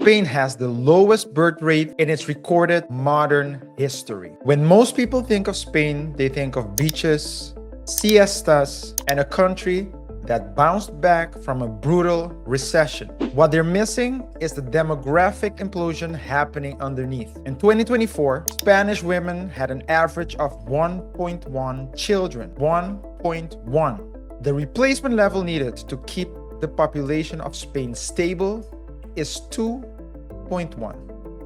Spain has the lowest birth rate in its recorded modern history. When most people think of Spain, they think of beaches, siestas, and a country that bounced back from a brutal recession. What they're missing is the demographic implosion happening underneath. In 2024, Spanish women had an average of 1.1 children. 1.1. The replacement level needed to keep the population of Spain stable is 2.1.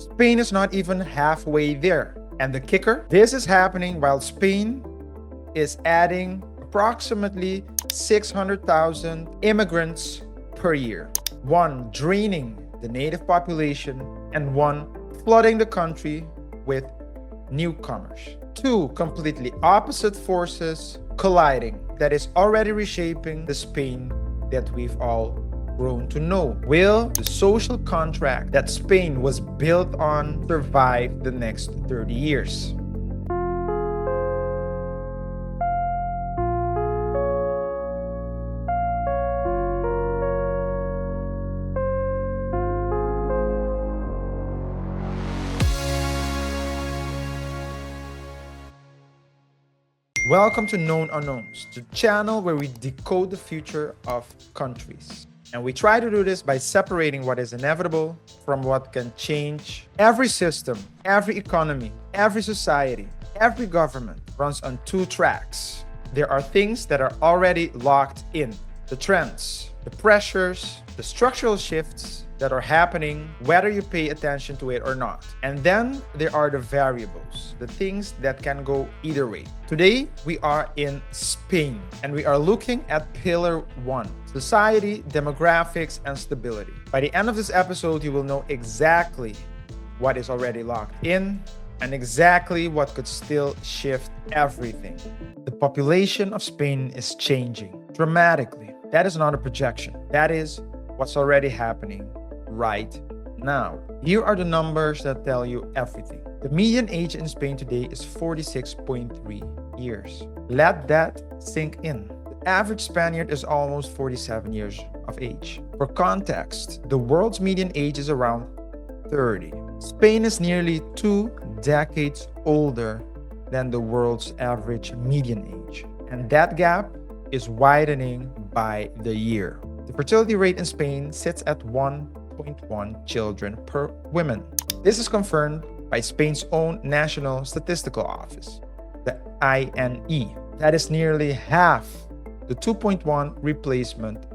Spain is not even halfway there. And the kicker? This is happening while Spain is adding approximately 600,000 immigrants per year. One draining the native population and one flooding the country with newcomers. Two completely opposite forces colliding that is already reshaping the Spain that we've all grown to know. Will the social contract that Spain was built on survive the next 30 years? Welcome to Known Unknowns, the channel where we decode the future of countries. And we try to do this by separating what is inevitable from what can change. Every system, every economy, every society, every government runs on two tracks. There are things that are already locked in. The trends, the pressures, the structural shifts that are happening, whether you pay attention to it or not. And then there are the variables, the things that can go either way. Today, we are in Spain, and we are looking at Pillar 1, society, demographics, and stability. By the end of this episode, you will know exactly what is already locked in and exactly what could still shift everything. The population of Spain is changing dramatically. That is not a projection. That is what's already happening right now. Here are the numbers that tell you everything. The median age in Spain today is 46.3 years. Let that sink in. The average Spaniard is almost 47 years of age. For context, the world's median age is around 30. Spain is nearly 2 decades older than the world's average median age. And that gap is widening by the year. The fertility rate in Spain sits at 1.1 children per woman. This is confirmed by Spain's own National Statistical Office, the INE. That is nearly half the 2.1 replacement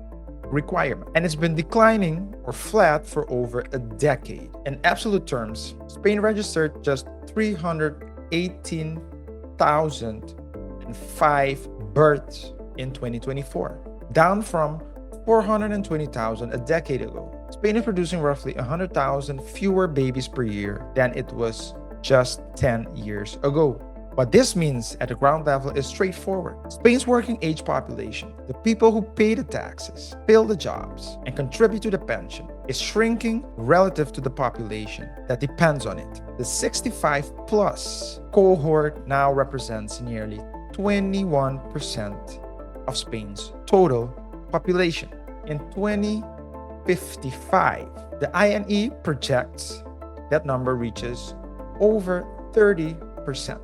requirement. And it's been declining or flat for over a decade. In absolute terms, Spain registered just 318,005 births in 2024, down from 420,000 a decade ago. Spain is producing roughly 100,000 fewer babies per year than it was just 10 years ago. What this means at the ground level is straightforward. Spain's working age population, the people who pay the taxes, fill the jobs, and contribute to the pension, is shrinking relative to the population that depends on it. The 65 plus cohort now represents nearly 21% of Spain's total population. In 2055, the INE projects that number reaches over 30%.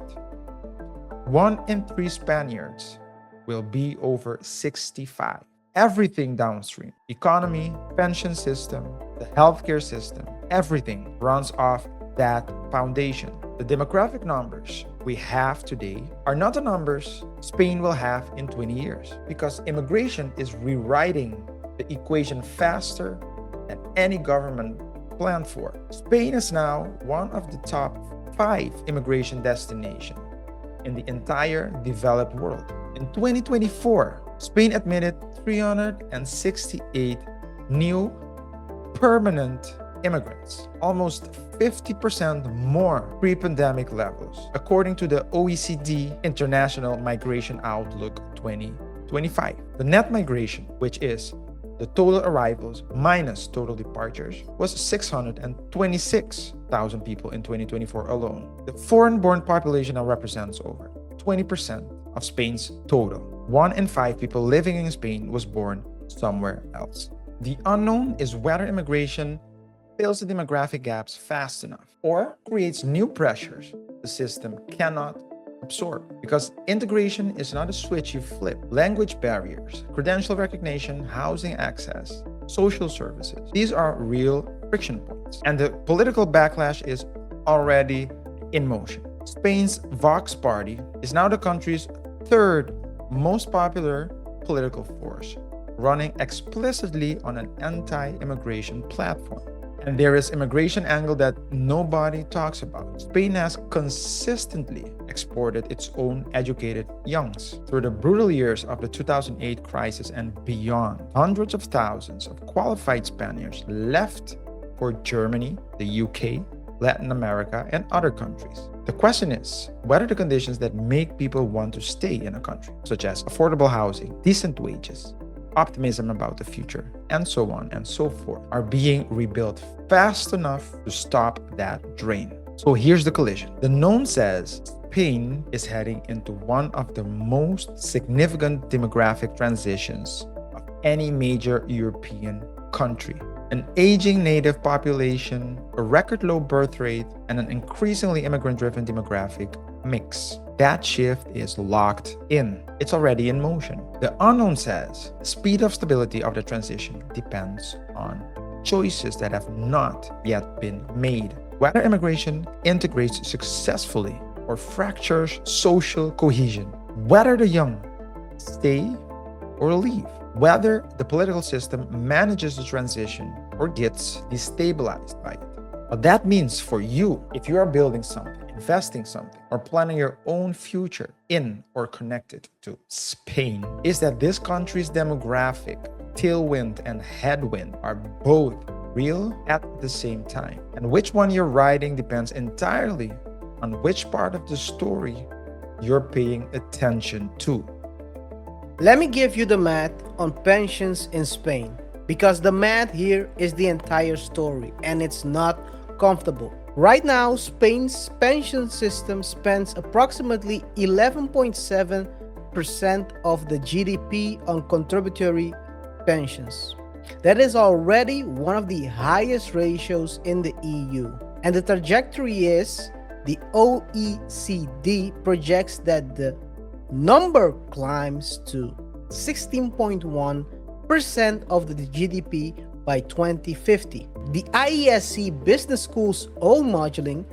1 in 3 Spaniards will be over 65. Everything downstream, economy, pension system, the healthcare system, everything runs off that foundation. The demographic numbers we have today are not the numbers Spain will have in 20 years, because immigration is rewriting the equation faster than any government planned for. Spain is now one of the top 5 immigration destinations in the entire developed world. In 2024, Spain admitted 368 new permanent immigrants, almost 50% more pre-pandemic levels, according to the OECD International Migration Outlook 2025. The net migration, which is the total arrivals minus total departures, was 626,000 people in 2024 alone. The foreign-born population now represents over 20% of Spain's total. 1 in 5 people living in Spain was born somewhere else. The unknown is whether immigration fills the demographic gaps fast enough or creates new pressures the system cannot absorb. Because integration is not a switch you flip. Language barriers, credential recognition, housing access, social services, these are real friction points. And the political backlash is already in motion. Spain's Vox party is now the country's third most popular political force, running explicitly on an anti-immigration platform. And there is immigration angle that nobody talks about. Spain has consistently exported its own educated youngs. Through the brutal years of the 2008 crisis and beyond, hundreds of thousands of qualified Spaniards left for Germany, the UK, Latin America, and other countries. The question is whether the conditions that make people want to stay in a country, such as affordable housing, decent wages, optimism about the future, and so on and so forth, are being rebuilt fast enough to stop that drain. So here's the collision. The known says Spain is heading into one of the most significant demographic transitions of any major European country. An aging native population, a record low birth rate, and an increasingly immigrant-driven demographic mix. That shift is locked in. It's already in motion. The unknown says the speed of stability of the transition depends on choices that have not yet been made. Whether immigration integrates successfully or fractures social cohesion. Whether the young stay or leave. Whether the political system manages the transition or gets destabilized by it. What that means for you, if you are building something, investing something, or planning your own future in or connected to Spain, is that this country's demographic tailwind and headwind are both real at the same time. And which one you're riding depends entirely on which part of the story you're paying attention to. Let me give you the math on pensions in Spain, because the math here is the entire story and it's not comfortable. Right now, Spain's pension system spends approximately 11.7% of the GDP on contributory pensions. That is already one of the highest ratios in the EU. And the trajectory is the OECD projects that the number climbs to 16.1% of the GDP by 2050. The IESC Business School's own modeling,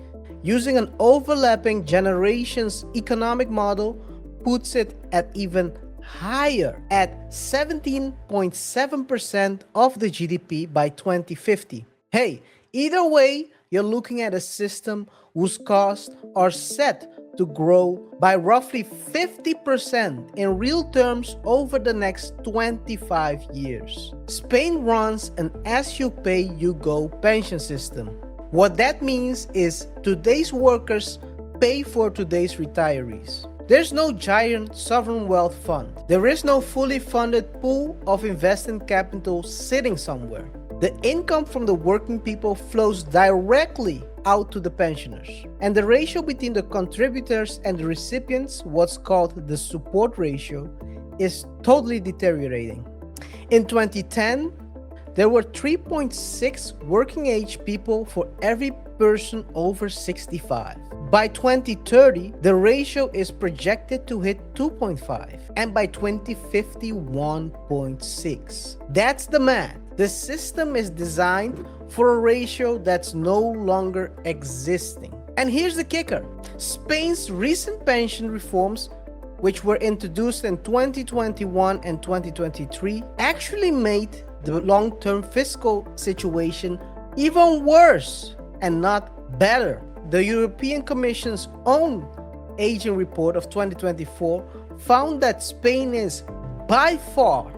using an overlapping generations economic model, puts it at even higher, at 17.7% of the GDP by 2050. Hey, either way, you're looking at a system whose costs are set to grow by roughly 50% in real terms over the next 25 years. Spain runs an as-you-pay-you-go pension system. What that means is today's workers pay for today's retirees. There's no giant sovereign wealth fund. There is no fully funded pool of investment capital sitting somewhere. The income from the working people flows directly out to the pensioners. And the ratio between the contributors and the recipients, what's called the support ratio, is totally deteriorating. In 2010, there were 3.6 working age people for every person over 65. By 2030, the ratio is projected to hit 2.5, and by 2050, 1.6. That's the math. The system is designed for a ratio that's no longer existing. And here's the kicker. Spain's recent pension reforms, which were introduced in 2021 and 2023, actually made the long-term fiscal situation even worse and not better. The European Commission's own aging report of 2024 found that Spain is by far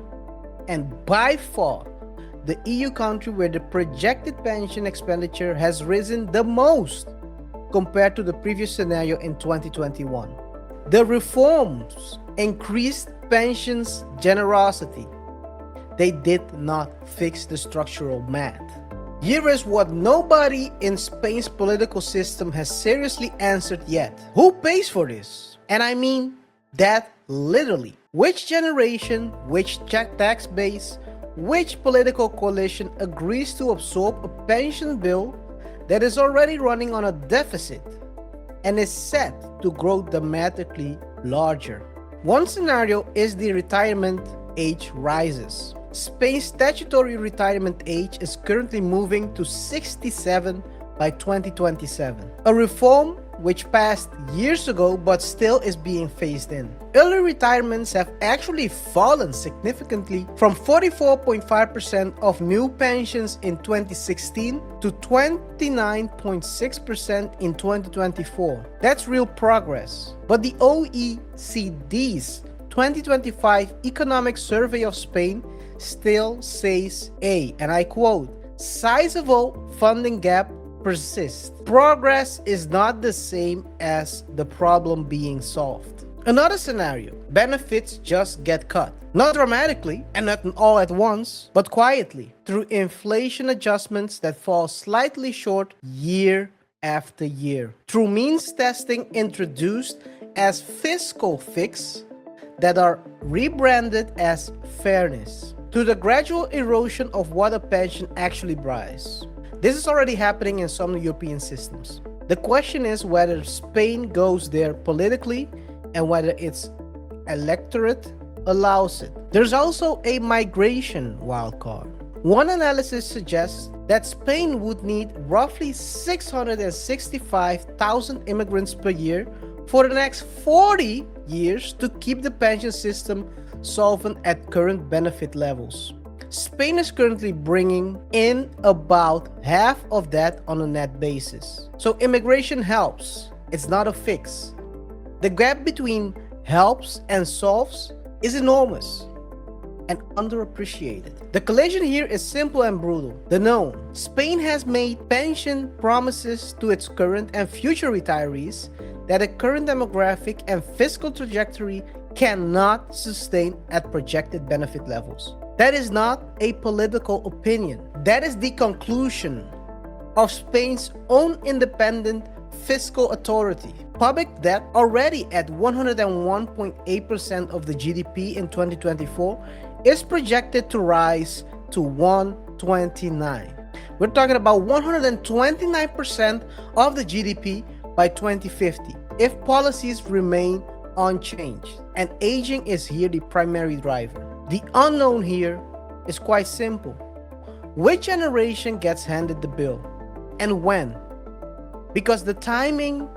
the EU country where the projected pension expenditure has risen the most compared to the previous scenario in 2021. The reforms increased pensions generosity. They did not fix the structural math. Here is what nobody in Spain's political system has seriously answered yet. Who pays for this? And I mean that literally. Which generation, which tax base, Which political coalition agrees to absorb a pension bill that is already running on a deficit and is set to grow dramatically larger? One scenario is the retirement age rises. Spain's statutory retirement age is currently moving to 67 by 2027, a reform which passed years ago but still is being phased in. Early retirements have actually fallen significantly from 44.5% of new pensions in 2016 to 29.6% in 2024. That's real progress. But the OECD's 2025 Economic Survey of Spain still says and I quote, "Sizable funding gap persists. Progress is not the same as the problem being solved." Another scenario, benefits just get cut. Not dramatically and not all at once, but quietly through inflation adjustments that fall slightly short year after year. Through means testing introduced as fiscal fix that are rebranded as fairness. To the gradual erosion of what a pension actually buys. This is already happening in some European systems. The question is whether Spain goes there politically and whether its electorate allows it. There's also a migration wildcard. One analysis suggests that Spain would need roughly 665,000 immigrants per year for the next 40 years to keep the pension system solvent at current benefit levels. Spain is currently bringing in about half of that on a net basis. So immigration helps, it's not a fix. The gap between helps and solves is enormous and underappreciated. The collision here is simple and brutal. The known. Spain has made pension promises to its current and future retirees that a current demographic and fiscal trajectory cannot sustain at projected benefit levels. That is not a political opinion. That is the conclusion of Spain's own independent fiscal authority. Public debt, already at 101.8% of the GDP in 2024, is projected to rise to 129. We're talking about 129% of the GDP by 2050 if policies remain unchanged. And aging is here the primary driver. The unknown here is quite simple. Which generation gets handed the bill and when? Because the timing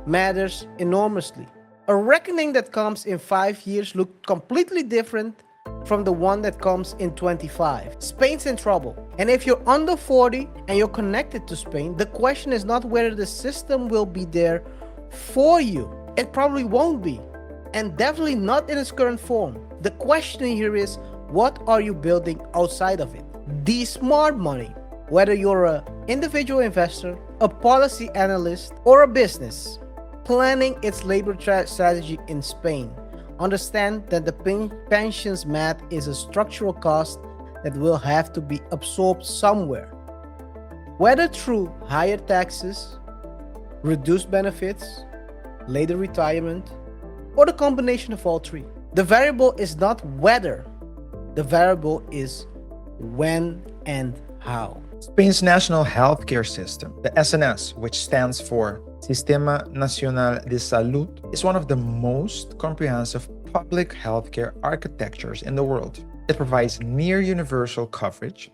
matters enormously. A reckoning that comes in 5 years looks completely different from the one that comes in 25. Spain's in trouble. And if you're under 40 and you're connected to Spain, the question is not whether the system will be there for you. It probably won't be. And definitely not in its current form. The question here is, what are you building outside of it? The smart money, whether you're an individual investor, a policy analyst, or a business, planning its labor strategy in Spain, understand that the pensions math is a structural cost that will have to be absorbed somewhere. Whether through higher taxes, reduced benefits, later retirement, or the combination of all three. The variable is not whether, the variable is when and how. Spain's national healthcare system, the SNS, which stands for Sistema Nacional de Salud, is one of the most comprehensive public healthcare architectures in the world. It provides near universal coverage,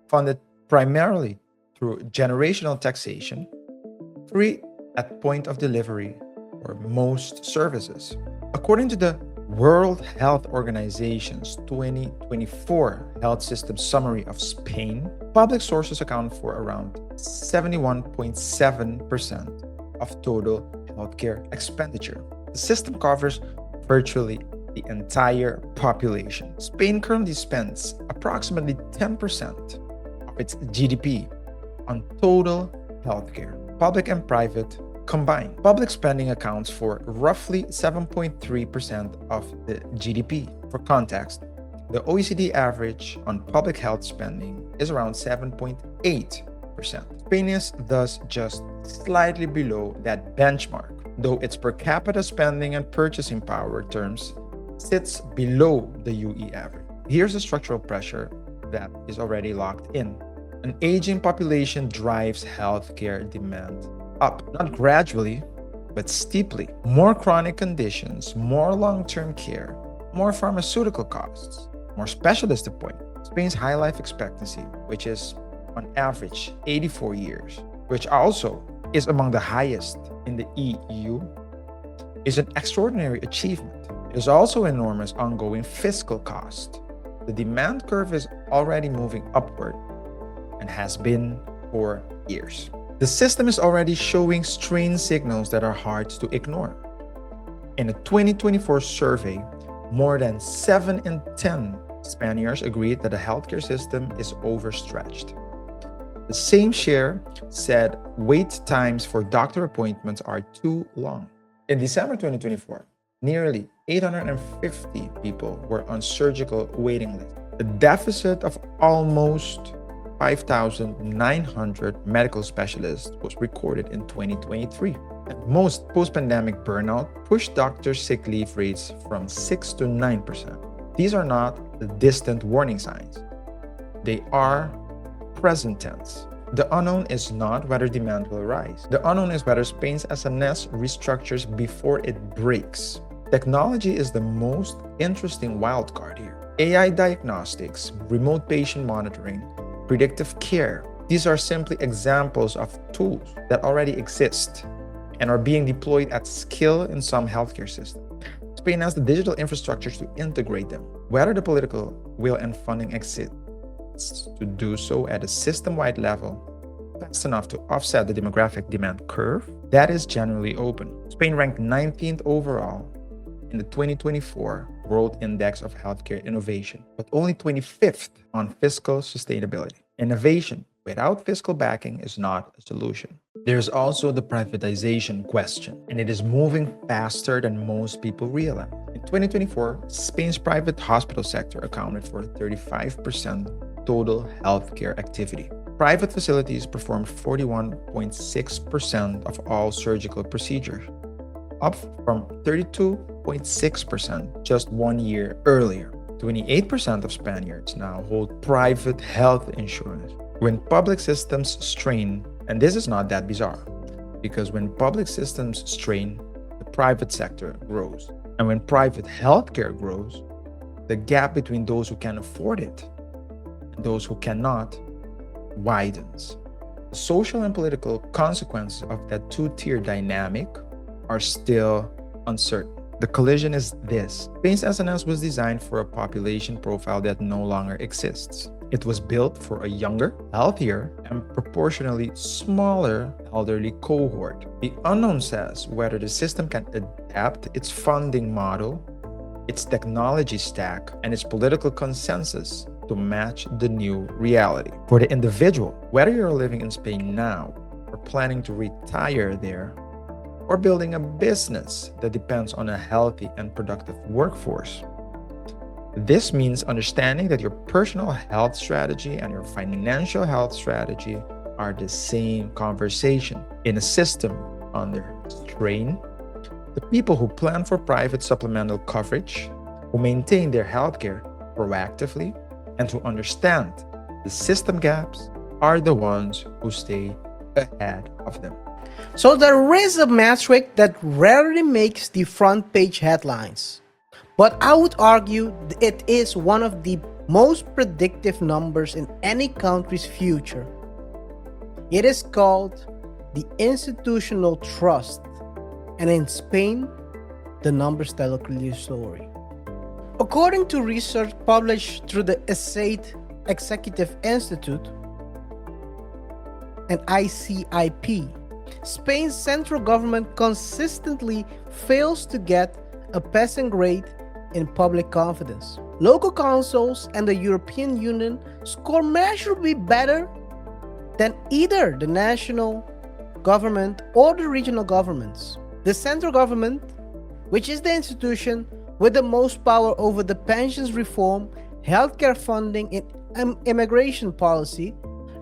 funded primarily through generational taxation, free at point of delivery for most services. According to the World Health Organization's 2024 Health System Summary of Spain, public sources account for around 71.7% of total healthcare expenditure. The system covers virtually the entire population. Spain currently spends approximately 10% of its GDP on total healthcare, public and private combined. Public spending accounts for roughly 7.3% of the GDP. For context, the OECD average on public health spending is around 7.8%. Spain is thus just slightly below that benchmark, though its per capita spending and purchasing power terms sits below the UE average. Here's the structural pressure that is already locked in. An aging population drives healthcare demand up, not gradually, but steeply. More chronic conditions, more long-term care, more pharmaceutical costs, more specialist appointments. Spain's high life expectancy, which is on average 84 years, which also is among the highest in the EU, is an extraordinary achievement. There's also enormous ongoing fiscal cost. The demand curve is already moving upward and has been for years. The system is already showing strain signals that are hard to ignore. In a 2024 survey, more than 7 in 10 Spaniards agreed that the healthcare system is overstretched. The same share said wait times for doctor appointments are too long. In December 2024, nearly 850 people were on surgical waiting lists. A deficit of almost 5,900 medical specialists was recorded in 2023. And most post-pandemic burnout pushed doctors' sick leave rates from 6 to 9%. These are not the distant warning signs. They are present tense. The unknown is not whether demand will rise. The unknown is whether Spain's SNS restructures before it breaks. Technology is the most interesting wildcard here. AI diagnostics, remote patient monitoring, predictive care. These are simply examples of tools that already exist and are being deployed at scale in some healthcare systems. Spain has the digital infrastructures to integrate them. Whether the political will and funding exists to do so at a system-wide level fast enough to offset the demographic demand curve, that is generally open. Spain ranked 19th overall in the 2024 World Index of Healthcare Innovation, but only 25th on fiscal sustainability. Innovation without fiscal backing is not a solution. There's also the privatization question, and it is moving faster than most people realize. In 2024, Spain's private hospital sector accounted for 35% total healthcare activity. Private facilities performed 41.6% of all surgical procedures, up from 32.6% just 1 year earlier. 28% of Spaniards now hold private health insurance. When public systems strain, and this is not that bizarre, because when public systems strain, the private sector grows. And when private healthcare grows, the gap between those who can afford it and those who cannot widens. The social and political consequences of that two-tier dynamic are still uncertain. The collision is this. Spain's SNS was designed for a population profile that no longer exists. It was built for a younger, healthier, and proportionally smaller elderly cohort. The unknown says whether the system can adapt its funding model, its technology stack, and its political consensus to match the new reality. For the individual, whether you're living in Spain now or planning to retire there, or building a business that depends on a healthy and productive workforce, this means understanding that your personal health strategy and your financial health strategy are the same conversation. In a system under strain, the people who plan for private supplemental coverage, who maintain their healthcare proactively, and who understand the system gaps are the ones who stay ahead of them. So there is a metric that rarely makes the front page headlines, but I would argue it is one of the most predictive numbers in any country's future. It is called the institutional trust, and in Spain, the numbers tell a clear story. According to research published through the ESAID Executive Institute and ICIP, Spain's central government consistently fails to get a passing grade in public confidence. Local councils and the European Union score measurably better than either the national government or the regional governments. The central government, which is the institution with the most power over the pensions reform, healthcare funding, and immigration policy,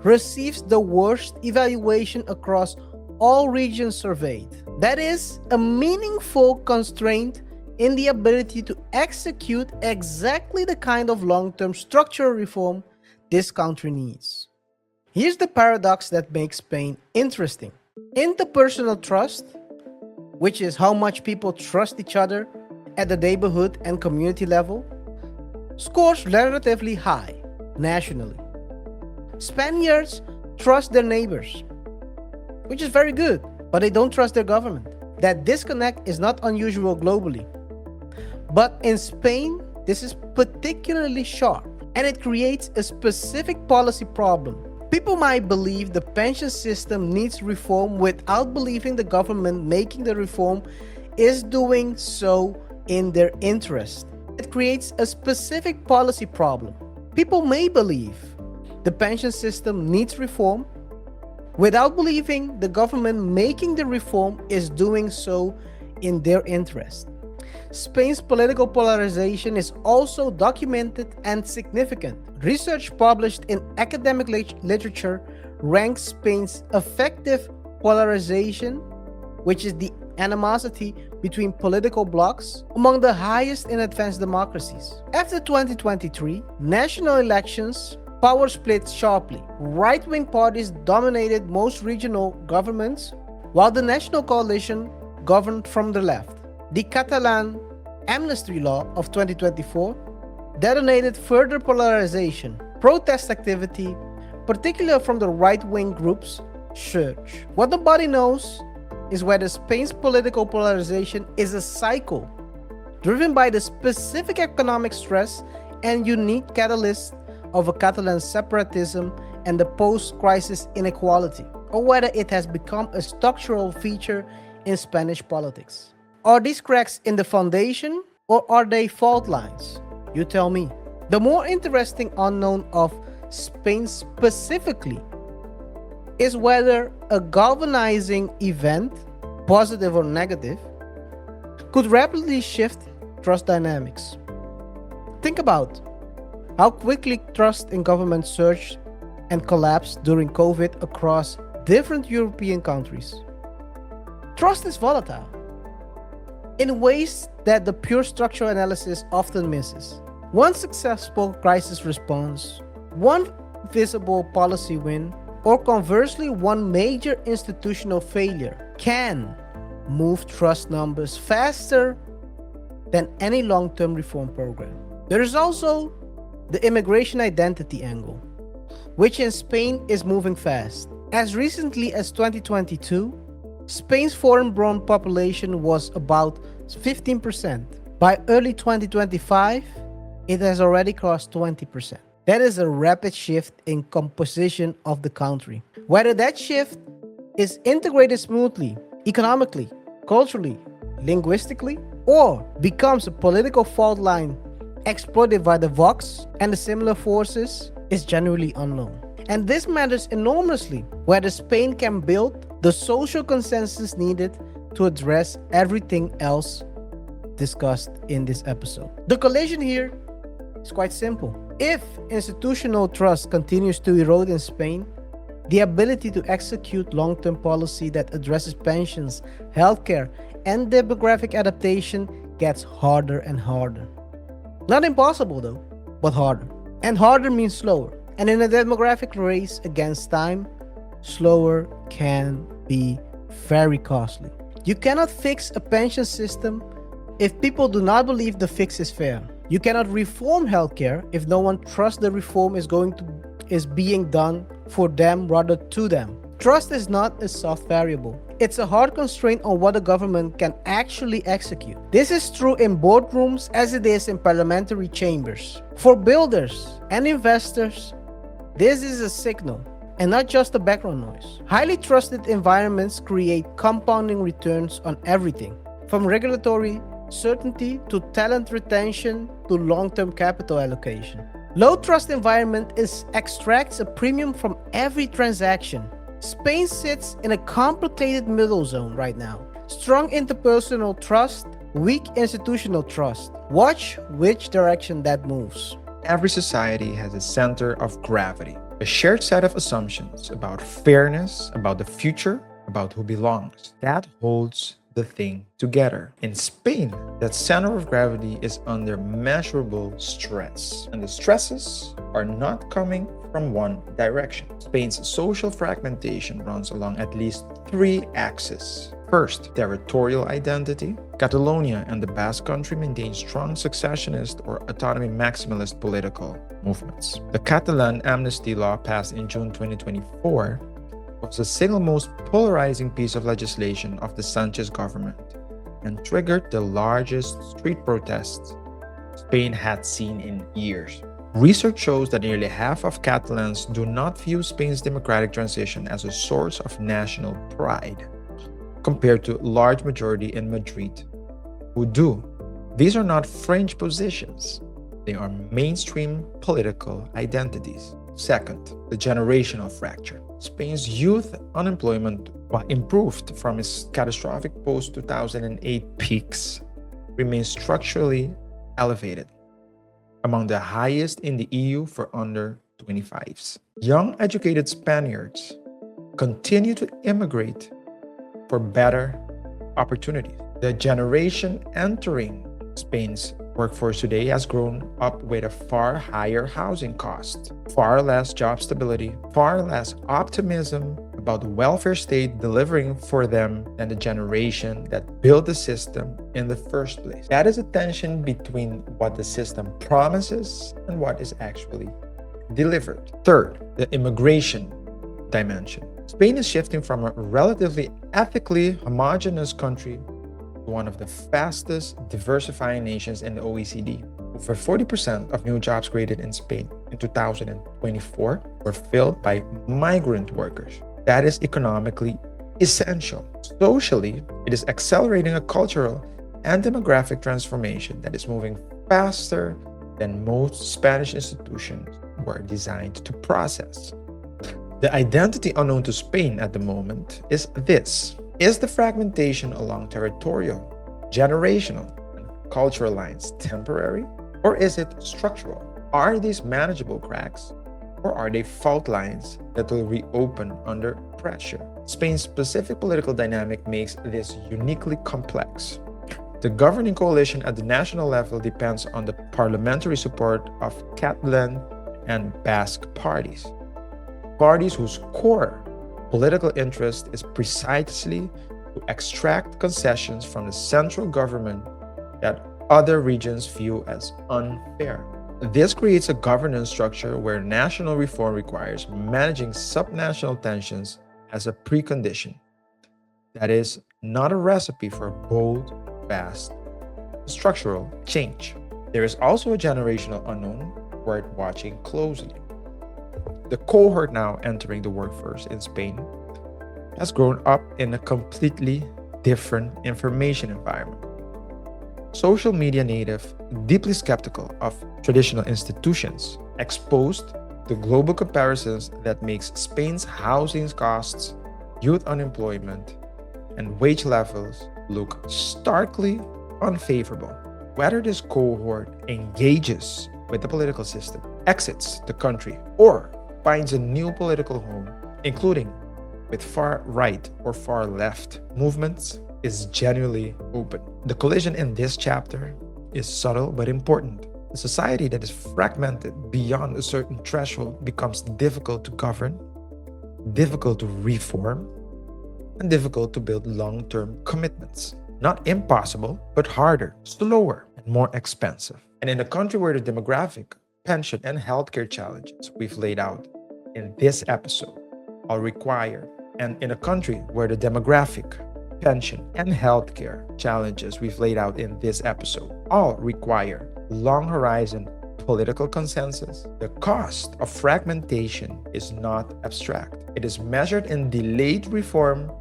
receives the worst evaluation across all regions surveyed. That is a meaningful constraint in the ability to execute exactly the kind of long-term structural reform this country needs. Here's the paradox that makes Spain interesting. Interpersonal trust, which is how much people trust each other at the neighborhood and community level, scores relatively high nationally. Spaniards trust their neighbors, which is very good, but they don't trust their government. That disconnect is not unusual globally. But in Spain, this is particularly sharp, and it creates a specific policy problem. People might believe the pension system needs reform without believing the government making the reform is doing so in their interest. It creates a specific policy problem. People may believe the pension system needs reform without believing the government making the reform is doing so in their interest. Spain's political polarization is also documented and significant. Research published in academic literature ranks Spain's effective polarization, which is the animosity between political blocs, among the highest in advanced democracies. After 2023 national elections, power split sharply. Right-wing parties dominated most regional governments, while the national coalition governed from the left. The Catalan amnesty law of 2024 detonated further polarization. Protest activity, particularly from the right-wing groups, surged. What nobody knows is whether Spain's political polarization is a cycle driven by the specific economic stress and unique catalyst of a Catalan separatism and the post-crisis inequality, or whether it has become a structural feature in Spanish politics. Are these cracks in the foundation, or are they fault lines? You tell me. The more interesting unknown of Spain specifically is whether a galvanizing event, positive or negative, could rapidly shift trust dynamics. Think about how quickly trust in government surged and collapsed during COVID across different European countries. Trust is volatile in ways that the pure structural analysis often misses. One successful crisis response, one visible policy win, or conversely one major institutional failure can move trust numbers faster than any long-term reform program. There is also the immigration identity angle, which in Spain is moving fast. As recently as 2022, Spain's foreign-born population was about 15%. By early 2025, it has already crossed 20%. That is a rapid shift in composition of the country. Whether that shift is integrated smoothly, economically, culturally, linguistically, or becomes a political fault line exploited by the Vox and the similar forces is genuinely unknown. And this matters enormously whether Spain can build the social consensus needed to address everything else discussed in this episode. The collision here is quite simple. If institutional trust continues to erode in Spain, the ability to execute long-term policy that addresses pensions, healthcare, and demographic adaptation gets harder and harder. Not impossible though, but harder. And harder means slower. And in a demographic race against time, slower can be very costly. You cannot fix a pension system if people do not believe the fix is fair. You cannot reform healthcare if no one trusts the reform is being done for them rather to them. Trust is not a soft variable. It's a hard constraint on what the government can actually execute. This is true in boardrooms as it is in parliamentary chambers. For builders and investors, this is a signal and not just a background noise. Highly trusted environments create compounding returns on everything, from regulatory certainty to talent retention to long-term capital allocation. Low trust environment extracts a premium from every transaction. Spain sits in a complicated middle zone right now. Strong interpersonal trust, weak institutional trust. Watch which direction that moves. Every society has a center of gravity, a shared set of assumptions about fairness, about the future, about who belongs. That holds the thing together. In Spain, that center of gravity is under measurable stress, and the stresses are not coming from one direction. Spain's social fragmentation runs along at least three axes. First, territorial identity. Catalonia and the Basque Country maintain strong successionist or autonomy maximalist political movements. The Catalan amnesty law passed in June 2024 was the single most polarizing piece of legislation of the Sanchez government and triggered the largest street protests Spain had seen in years. Research shows that nearly half of Catalans do not view Spain's democratic transition as a source of national pride, compared to a large majority in Madrid who do. These are not fringe positions. They are mainstream political identities. Second, the generational fracture. Spain's youth unemployment, while improved from its catastrophic post-2008 peaks, remains structurally elevated, among the highest in the EU for under 25s. Young educated Spaniards continue to immigrate for better opportunities. The generation entering Spain's workforce today has grown up with a far higher housing cost, far less job stability, far less optimism about the welfare state delivering for them than the generation that built the system in the first place. That is a tension between what the system promises and what is actually delivered. Third, the immigration dimension. Spain is shifting from a relatively ethically homogeneous country to one of the fastest diversifying nations in the OECD. Over 40% of new jobs created in Spain in 2024 were filled by migrant workers. That is economically essential. Socially, it is accelerating a cultural and demographic transformation that is moving faster than most Spanish institutions were designed to process. The identity unknown to Spain at the moment is this. Is the fragmentation along territorial, generational, and cultural lines temporary, or is it structural? Are these manageable cracks, or are they fault lines that will reopen under pressure? Spain's specific political dynamic makes this uniquely complex. The governing coalition at the national level depends on the parliamentary support of Catalan and Basque parties whose core political interest is precisely to extract concessions from the central government that other regions view as unfair. This creates a governance structure where national reform requires managing subnational tensions as a precondition. That is not a recipe for bold, fast, structural change. There is also a generational unknown worth watching closely. The cohort now entering the workforce in Spain has grown up in a completely different information environment. Social media native, deeply skeptical of traditional institutions, exposed to global comparisons that makes Spain's housing costs, youth unemployment, and wage levels look starkly unfavorable. Whether this cohort engages with the political system, exits the country, or finds a new political home, including with far right or far left movements, is genuinely open. The collision in this chapter is subtle but important. A society that is fragmented beyond a certain threshold becomes difficult to govern, difficult to reform, and difficult to build long-term commitments. Not impossible, but harder, slower, and more expensive. And in a country where the demographic, pension, and healthcare challenges we've laid out in this episode all require, and in a country where the demographic, pension, and healthcare challenges we've laid out in this episode all require long horizon political consensus, the cost of fragmentation is not abstract. It is measured in delayed reform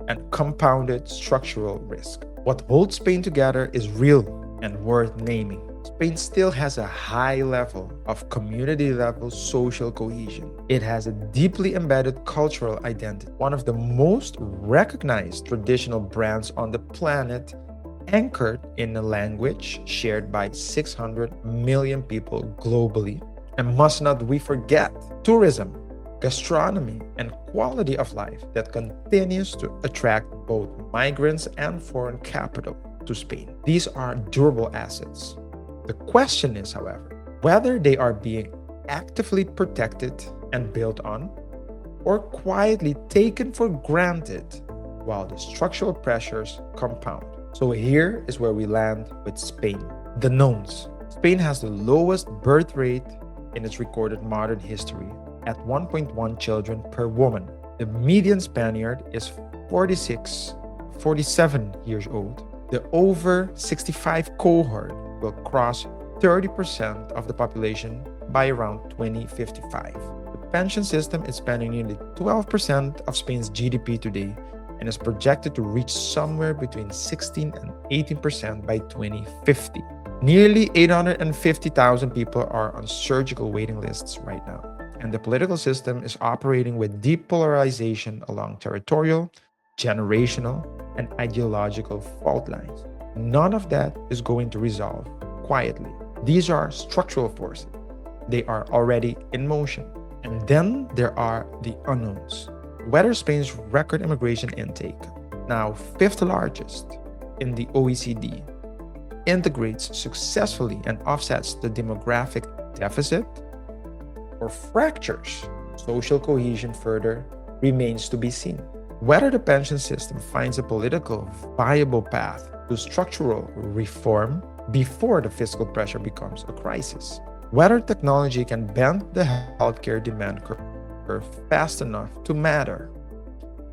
and compounded structural risk. What holds Spain together is real and worth naming. Spain still has a high level of community-level social cohesion. It has a deeply embedded cultural identity, one of the most recognized traditional brands on the planet, anchored in a language shared by 600 million people globally. And must not we forget tourism, gastronomy, and quality of life that continues to attract both migrants and foreign capital to Spain. These are durable assets. The question is, however, whether they are being actively protected and built on, or quietly taken for granted while the structural pressures compound. So here is where we land with Spain. The knowns. Spain has the lowest birth rate in its recorded modern history at 1.1 children per woman. The median Spaniard is 47 years old. The over 65 cohort will cross 30% of the population by around 2055. The pension system is spending nearly 12% of Spain's GDP today and is projected to reach somewhere between 16 and 18% by 2050. Nearly 850,000 people are on surgical waiting lists right now, and the political system is operating with deep polarization along territorial, generational, and ideological fault lines. None of that is going to resolve quietly. These are structural forces. They are already in motion. And then there are the unknowns. Whether Spain's record immigration intake, now fifth largest in the OECD, integrates successfully and offsets the demographic deficit, or fractures social cohesion further, remains to be seen. Whether the pension system finds a political viable path to structural reform before the fiscal pressure becomes a crisis. Whether technology can bend the healthcare demand curve fast enough to matter.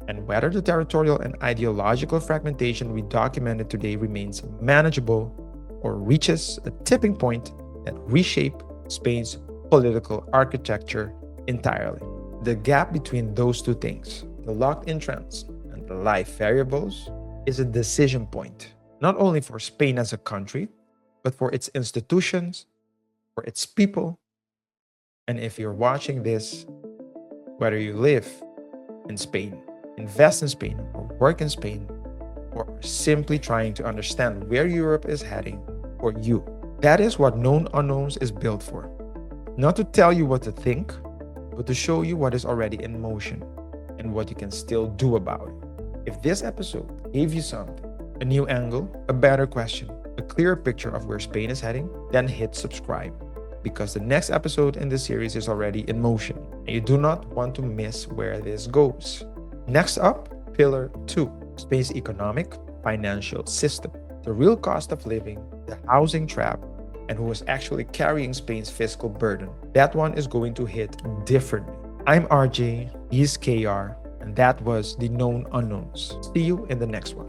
And whether the territorial and ideological fragmentation we documented today remains manageable or reaches a tipping point that reshape Spain's political architecture entirely. The gap between those two things, the locked-in trends and the life variables, is a decision point, not only for Spain as a country, but for its institutions, for its people. And if you're watching this, whether you live in Spain, invest in Spain, or work in Spain, or simply trying to understand where Europe is heading for you, that is what Known Unknowns is built for. Not to tell you what to think, but to show you what is already in motion and what you can still do about it. If this episode gave you something, a new angle, a better question, a clearer picture of where Spain is heading, then hit subscribe, because the next episode in this series is already in motion, and you do not want to miss where this goes. Next up, Pillar 2, Spain's economic, financial system, the real cost of living, the housing trap, and who is actually carrying Spain's fiscal burden. That one is going to hit differently. I'm RJ, he's KR, and that was the Known Unknowns. See you in the next one.